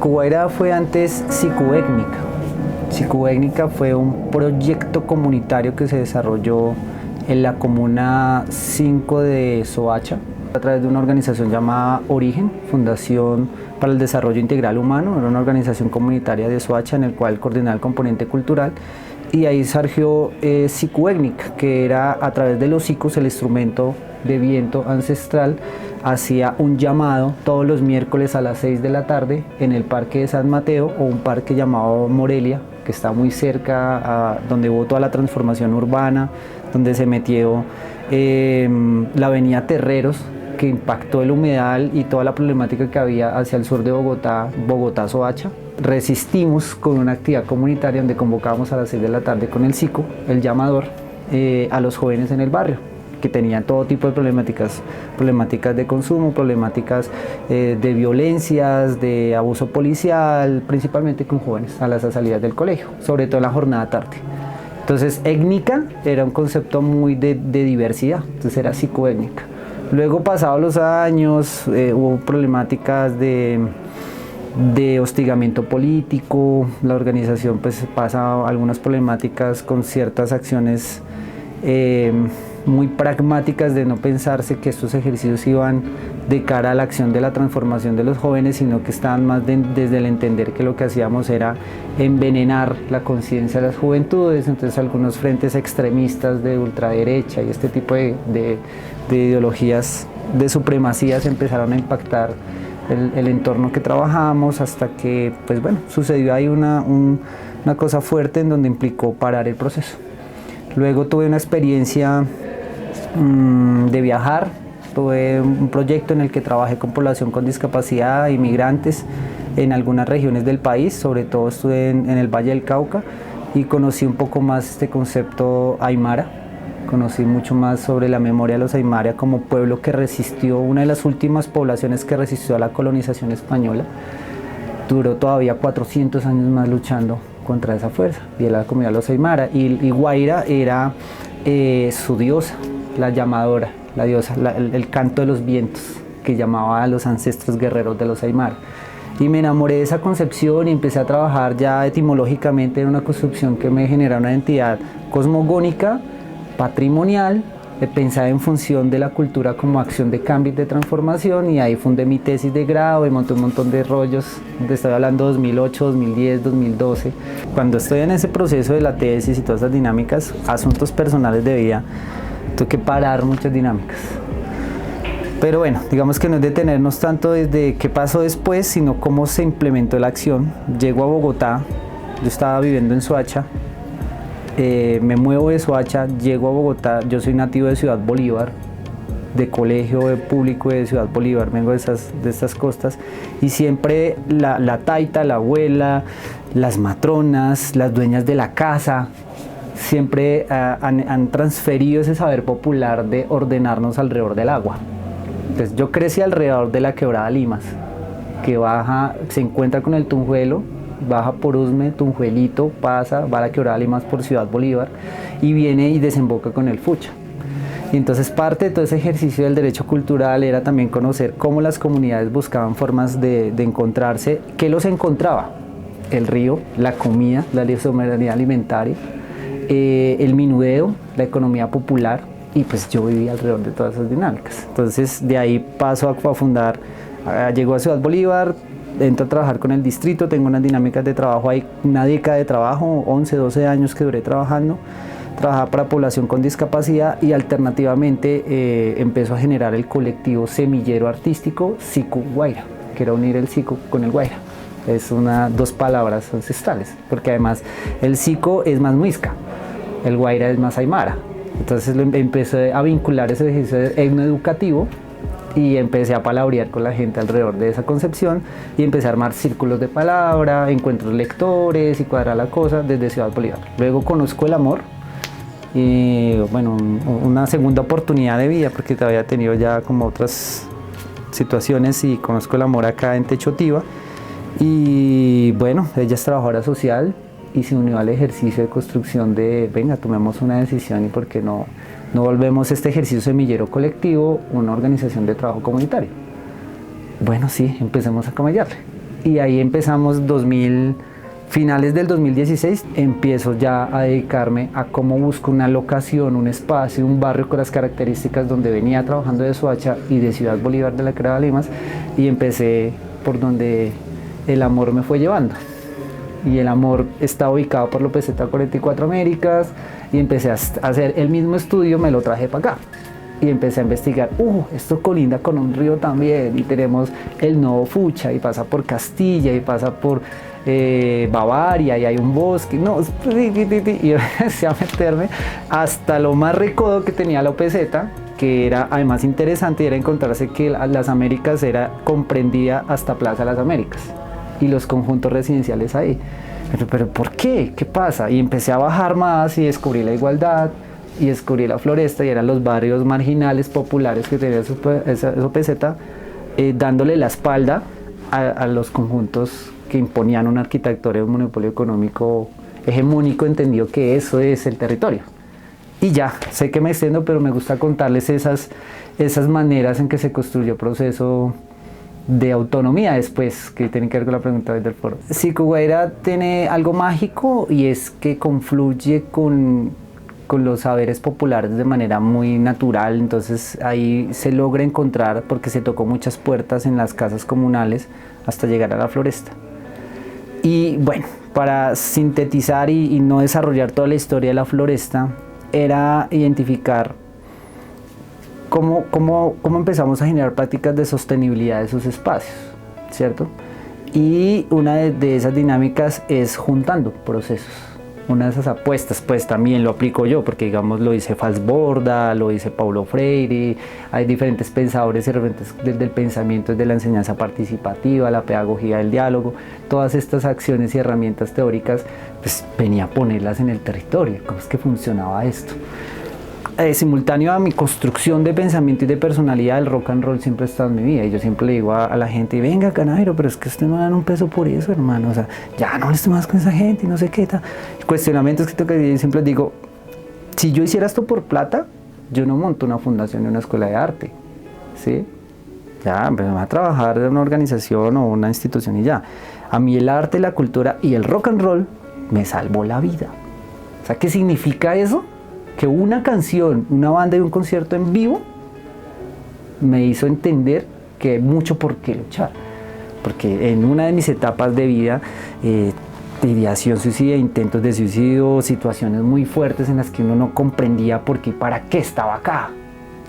Psicoguaira fue antes Psicoétnica. Psicoétnica fue un proyecto comunitario que se desarrolló en la comuna 5 de Soacha a través de una organización llamada Origen, Fundación para el Desarrollo Integral Humano. Era una organización comunitaria de Soacha en el cual coordinaba el componente cultural, y ahí surgió Psicoétnica, que era a través de los psicos, el instrumento de viento ancestral, hacía un llamado todos los miércoles a las 6 de la tarde en el Parque de San Mateo, o un parque llamado Morelia, que está muy cerca a donde hubo toda la transformación urbana, donde se metió la avenida Terreros, que impactó el humedal y toda la problemática que había hacia el sur de Bogotá, Bogotá-Soacha. Resistimos con una actividad comunitaria donde convocábamos a las 6 de la tarde con el psico, el llamador, a los jóvenes en el barrio, que tenían todo tipo de problemáticas de consumo, problemáticas de violencias, de abuso policial, principalmente con jóvenes a las salidas del colegio, sobre todo en la jornada tarde. Entonces, étnica era un concepto muy de diversidad, entonces era psicoétnica. Luego, pasados los años, hubo problemáticas de hostigamiento político. La organización pues pasa algunas problemáticas con ciertas acciones muy pragmáticas, de no pensarse que estos ejercicios iban de cara a la acción de la transformación de los jóvenes, sino que estaban más desde el entender que lo que hacíamos era envenenar la conciencia de las juventudes. Entonces algunos frentes extremistas de ultraderecha y este tipo de ideologías de supremacías empezaron a impactar el entorno que trabajábamos, hasta que pues bueno, sucedió ahí una cosa fuerte en donde implicó parar el proceso. Luego tuve una experiencia de viajar. Tuve un proyecto en el que trabajé con población con discapacidad, inmigrantes en algunas regiones del país, sobre todo estuve en el Valle del Cauca, y conocí un poco más este concepto aymara. Conocí mucho más sobre la memoria de los aymara como pueblo que resistió, una de las últimas poblaciones que resistió a la colonización española. Duró todavía 400 años más luchando contra esa fuerza, y era la comunidad de los aymara. Y Guaira era su diosa, la llamadora, la diosa, el canto de los vientos, que llamaba a los ancestros guerreros de los aymara. Y me enamoré de esa concepción y empecé a trabajar ya etimológicamente en una construcción que me genera una identidad cosmogónica, patrimonial, pensada en función de la cultura como acción de cambio y de transformación. Y ahí fundé mi tesis de grado y monté un montón de rollos, te estoy hablando 2008, 2010, 2012. Cuando estoy en ese proceso de la tesis y todas esas dinámicas, asuntos personales de vida, tuve que parar muchas dinámicas. Pero bueno, digamos que no es detenernos tanto desde qué pasó después, sino cómo se implementó la acción. Llego a Bogotá, yo estaba viviendo en Soacha, me muevo de Soacha, llego a Bogotá. Yo soy nativo de Ciudad Bolívar, de colegio público de Ciudad Bolívar, vengo de estas costas, y siempre la taita, la abuela, las matronas, las dueñas de la casa, siempre han transferido ese saber popular de ordenarnos alrededor del agua. Entonces yo crecí alrededor de la quebrada Limas, que baja, se encuentra con el Tunjuelo, baja por Usme, Tunjuelito, pasa, va a la quebrada Limas por Ciudad Bolívar y viene y desemboca con el Fucha. Y entonces parte de todo ese ejercicio del derecho cultural era también conocer cómo las comunidades buscaban formas de encontrarse. ¿Qué los encontraba? El río, la comida, la soberanía alimentaria, el menudeo, la economía popular, y pues yo vivía alrededor de todas esas dinámicas. Entonces de ahí paso a fundar, llego a Ciudad Bolívar, entro a trabajar con el distrito, tengo unas dinámicas de trabajo ahí, una década de trabajo, 11, 12 años que duré trabajando. Trabajaba para población con discapacidad, y alternativamente empezó a generar el colectivo semillero artístico Psico Guaira, que era unir el psico con el guaira. Es dos palabras ancestrales, porque además el psico es más muisca, el guaira es más aymara. Entonces empecé a vincular ese ejercicio etnoeducativo y empecé a palabrear con la gente alrededor de esa concepción, y empecé a armar círculos de palabra, encuentros lectores y cuadrar la cosa desde Ciudad Bolívar. Luego conozco el amor, y bueno, una segunda oportunidad de vida, porque había tenido ya como otras situaciones, y conozco el amor acá en Techotiva. Y bueno, ella es trabajadora social y se unió al ejercicio de construcción de, venga, tomemos una decisión y por qué no volvemos este ejercicio semillero colectivo una organización de trabajo comunitario. Bueno, sí, empecemos a camellarle. Y ahí empezamos finales del 2016, empiezo ya a dedicarme a cómo busco una locación, un espacio, un barrio con las características donde venía trabajando de Soacha y de Ciudad Bolívar de la Quebrada Limas, y empecé por donde el amor me fue llevando. Y el amor está ubicado por López Z 44 Américas, y empecé a hacer el mismo estudio, me lo traje para acá. Y empecé a investigar, esto colinda con un río también, y tenemos el Nodo Fucha, y pasa por Castilla, y pasa por Bavaria, y hay un bosque, y empecé a meterme hasta lo más recodo que tenía López Z, que era además interesante, era encontrarse que las Américas comprendía hasta Plaza Las Américas, y los conjuntos residenciales ahí. Pero ¿por qué? ¿Qué pasa? Y empecé a bajar más y descubrí la igualdad, y descubrí la Floresta, y eran los barrios marginales populares que tenía esa OPZ, dándole la espalda a los conjuntos que imponían una arquitectura y un monopolio económico hegemónico, entendió que eso es el territorio. Y ya, sé que me extiendo, pero me gusta contarles esas maneras en que se construyó el proceso de autonomía después, que tiene que ver con la pregunta del foro. Cicu Guaira tiene algo mágico, y es que confluye con los saberes populares de manera muy natural. Entonces ahí se logra encontrar, porque se tocó muchas puertas en las casas comunales hasta llegar a la Floresta. Y bueno, para sintetizar y no desarrollar toda la historia de la Floresta, era identificar cómo empezamos a generar prácticas de sostenibilidad de esos espacios, ¿cierto? Y una de esas dinámicas es juntando procesos. Una de esas apuestas, pues también lo aplico yo, porque digamos lo dice Falsborda, lo dice Paulo Freire, hay diferentes pensadores y referentes del pensamiento, de la enseñanza participativa, la pedagogía del diálogo, todas estas acciones y herramientas teóricas, pues venía a ponerlas en el territorio. ¿Cómo es que funcionaba esto? Simultáneo a mi construcción de pensamiento y de personalidad, el rock and roll siempre ha estado en mi vida, y yo siempre le digo a la gente, venga Canajero, pero es que usted no dan un peso por eso, hermano, o sea, ya no esté más con esa gente y no sé qué tal. Cuestionamientos que tengo que siempre digo, si yo hiciera esto por plata, yo no monto una fundación ni una escuela de arte, ¿sí? Ya, pues me voy a trabajar de una organización o una institución y ya. A mí el arte, la cultura y el rock and roll me salvó la vida. O sea, ¿qué significa eso? Que una canción, una banda y un concierto en vivo me hizo entender que hay mucho por qué luchar. Porque en una de mis etapas de vida, de ideación suicida, intentos de suicidio, situaciones muy fuertes en las que uno no comprendía por qué y para qué estaba acá.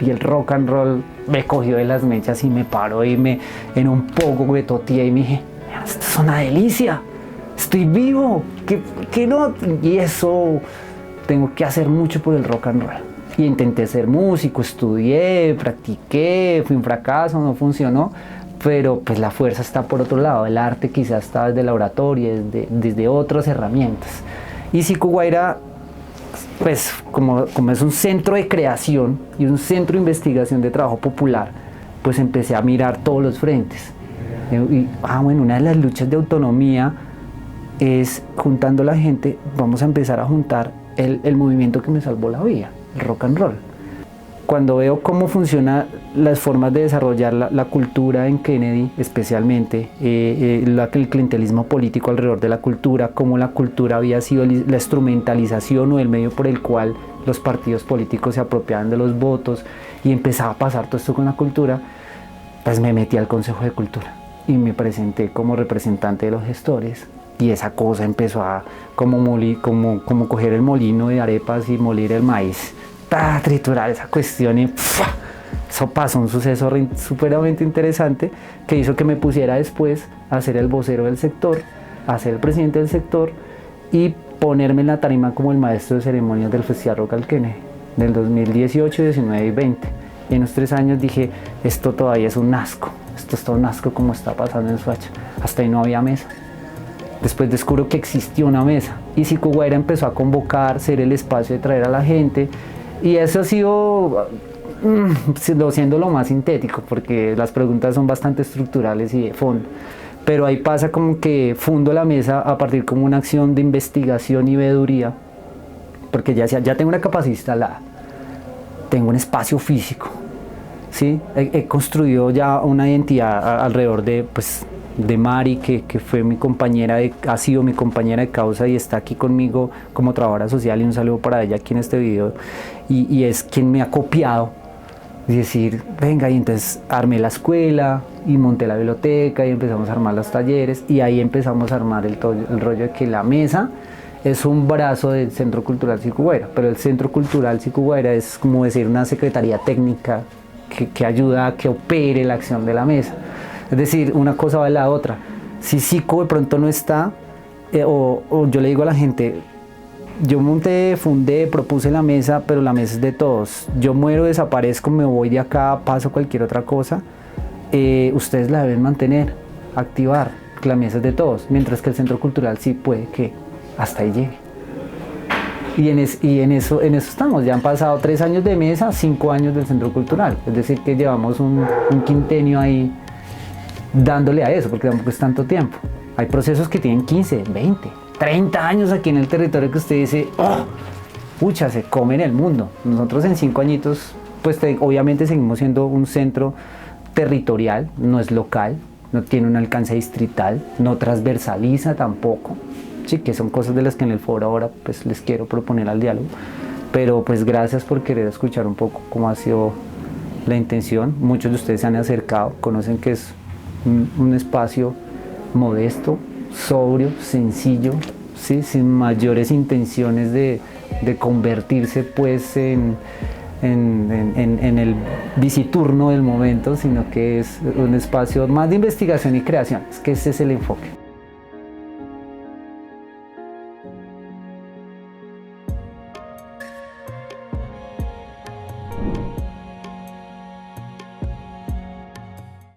Y el rock and roll me cogió de las mechas y me paró y en un poco me toteé y me dije, esto es una delicia, estoy vivo, ¿qué no? Y eso... tengo que hacer mucho por el rock and roll. Y intenté ser músico, estudié, practiqué, fue un fracaso, no funcionó, pero pues la fuerza está por otro lado, el arte quizás está desde la oratoria, desde otras herramientas. Y Cicu Guaira, pues como es un centro de creación y un centro de investigación de trabajo popular, pues empecé a mirar todos los frentes. Una de las luchas de autonomía es, juntando a la gente, vamos a empezar a juntar el movimiento que me salvó la vida, el rock and roll. Cuando veo cómo funcionan las formas de desarrollar la cultura en Kennedy, especialmente el clientelismo político alrededor de la cultura, cómo la cultura había sido la instrumentalización o el medio por el cual los partidos políticos se apropiaban de los votos, y empezaba a pasar todo esto con la cultura, pues me metí al Consejo de Cultura y me presenté como representante de los gestores. Y esa cosa empezó a como coger el molino de arepas y moler el maíz, triturar esa cuestión, y eso pasó, un suceso supremamente interesante que hizo que me pusiera después a ser el vocero del sector, a ser el presidente del sector y ponerme en la tarima como el maestro de ceremonias del Festival Rock al Kennedy del 2018, 19 y 20. Y en los 3 años dije, esto todavía es un asco, esto es todo un asco como está pasando en Soacha. Hasta ahí no había mesa. Después descubro que existía una mesa y Cicu Guaira empezó a convocar, ser el espacio de traer a la gente, y eso ha sido siendo lo más sintético, porque las preguntas son bastante estructurales y de fondo, pero ahí pasa como que fundo la mesa a partir como una acción de investigación y veeduría, porque ya tengo una capacidad instalada, tengo un espacio físico, ¿sí? He construido ya una identidad alrededor de, pues, de Mari, que fue mi compañera ha sido mi compañera de causa y está aquí conmigo como trabajadora social, y un saludo para ella aquí en este video, y es quien me ha copiado, y decir, venga, y entonces armé la escuela y monté la biblioteca y empezamos a armar los talleres, y ahí empezamos a armar el rollo de que la mesa es un brazo del Centro Cultural Sicu Guaira, pero el Centro Cultural Sicu Guaira es como decir una secretaría técnica que ayuda a que opere la acción de la mesa. Es decir, una cosa va a la otra. Si Sicu de pronto no está, o yo le digo a la gente, yo monté, fundé, propuse la mesa, pero la mesa es de todos. Yo muero, desaparezco, me voy de acá, paso cualquier otra cosa. Ustedes la deben mantener, activar, que la mesa es de todos, mientras que el Centro Cultural sí puede que hasta ahí llegue. Y en eso estamos. Ya han pasado 3 años de mesa, 5 años del Centro Cultural. Es decir, que llevamos un quintenio ahí dándole a eso, porque tampoco es tanto tiempo. Hay procesos que tienen 15, 20, 30 años aquí en el territorio que usted dice, ¡oh! Pucha, se come en el mundo. Nosotros en 5 añitos, pues obviamente seguimos siendo un centro territorial, no es local, no tiene un alcance distrital, no transversaliza tampoco. Sí, que son cosas de las que en el foro ahora pues les quiero proponer al diálogo. Pero pues gracias por querer escuchar un poco cómo ha sido la intención. Muchos de ustedes se han acercado, conocen que es un espacio modesto, sobrio, sencillo, ¿sí? Sin mayores intenciones de convertirse pues en el visiturno del momento, sino que es un espacio más de investigación y creación. Es que ese es el enfoque.